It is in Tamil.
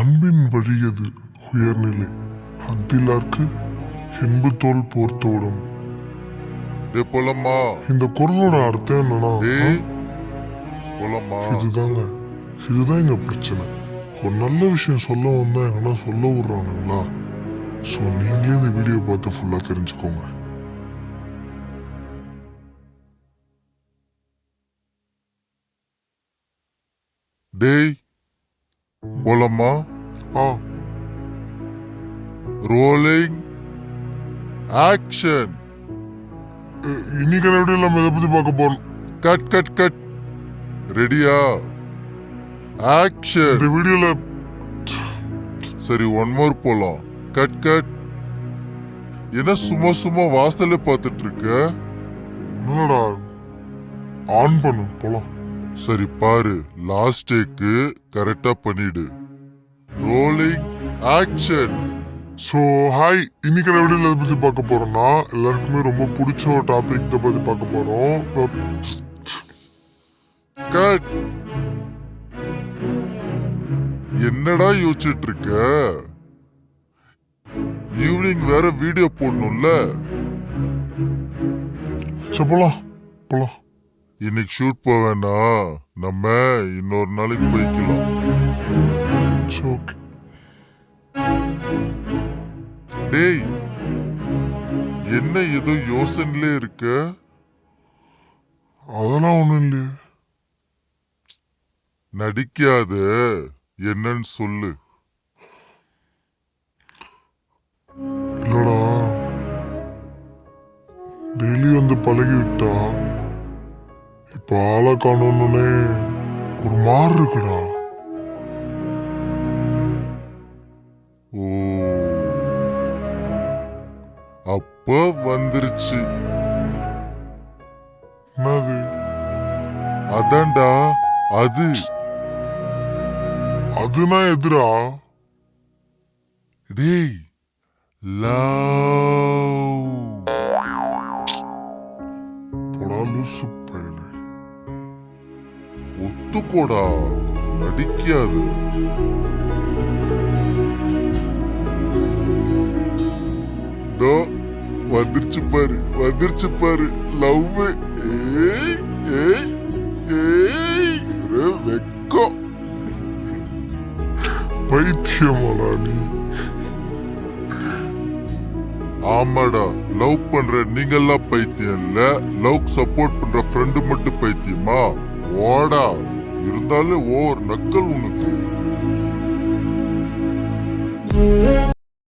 அன்பின் வழியது உயர்நிலை அக்திலார்க்கு என்பு தோல் போர்த்தோடும். இந்த குரலோட அர்த்தம் என்னன்னா, இதுதான் எங்க பிரச்சனை. ஒரு நல்ல விஷயம் சொல்ல வந்தா எங்கன்னா சொல்ல விடுறானுங்களா? ஸோ நீங்களே இந்த வீடியோ பார்த்து ஃபுல்லா தெரிஞ்சுக்கோங்க. டேய் போலாமா? Rolling action. இன்னைக்கு வீடியோ நம்ம இதை பத்தி பார்க்க போறோம். Cut cut cut. ரெடியா? ஆக்ஷன். இந்த வீடியோல சரி, ஒன் மோர் போலாம். Cut cut. என்ன சும்மா சும்மா வாசலே பார்த்துட்டு இருக்க? என்னடா ஆன் பண்ணு போலாம். சரி பாரு, லாஸ்ட் டேக்கு கரெக்டா பண்ணிடு. Rolling action. ஸோ ஹாய், இன்னைக்கு வீடியோல இதை பத்தி பார்க்க போறோம்னா எல்லாருக்குமே ரொம்ப பிடிச்ச ஒரு டாபிக் இதை பத்தி பார்க்க போறோம். கட். என்னடா யோசிச்சுட்டு இருக்க? ஈவினிங் வேற வீடியோ போடணும்ல. போலாம் போலாம். இன்னைக்கு ஷூட் போவேனா, நம்ம இன்னொரு நாளைக்கு போய்க்கலாம். டேய், என்ன ஏதோ யோசனையிலே இருக்க? அதெல்லாம் ஒண்ணும் இல்லையே. நடிக்காத, என்னன்னு சொல்லு. இல்லடா, டெய்லி வந்து பழகி விட்டா இப்ப ஆளை காணோன்னே ஒரு மாறு இருக்குடா. ஓ, அப்ப வந்துருச்சு. என்னது? அதான்டா அது. அதுனா எதிரா? டேய், லவ். போடா லூசு பயலே. ஒத்துக்கோடா, நடிக்காது. வந்துருச்சு பாரு, வந்துருச்சு பாரு லவ். ஏய் ஏய் ஏய், வெக்கம். பைத்தியமாடா நீ? ஆமாடா, லவ் பண்ற நீங்க எல்லாம் பைத்தியம் இல்ல, லவ் சப்போர்ட் பண்ற ஃப்ரெண்டு மட்டும் பைத்தியமா? ஓடா, இருந்தாலும் ஓவர் நக்கல் உனக்கு.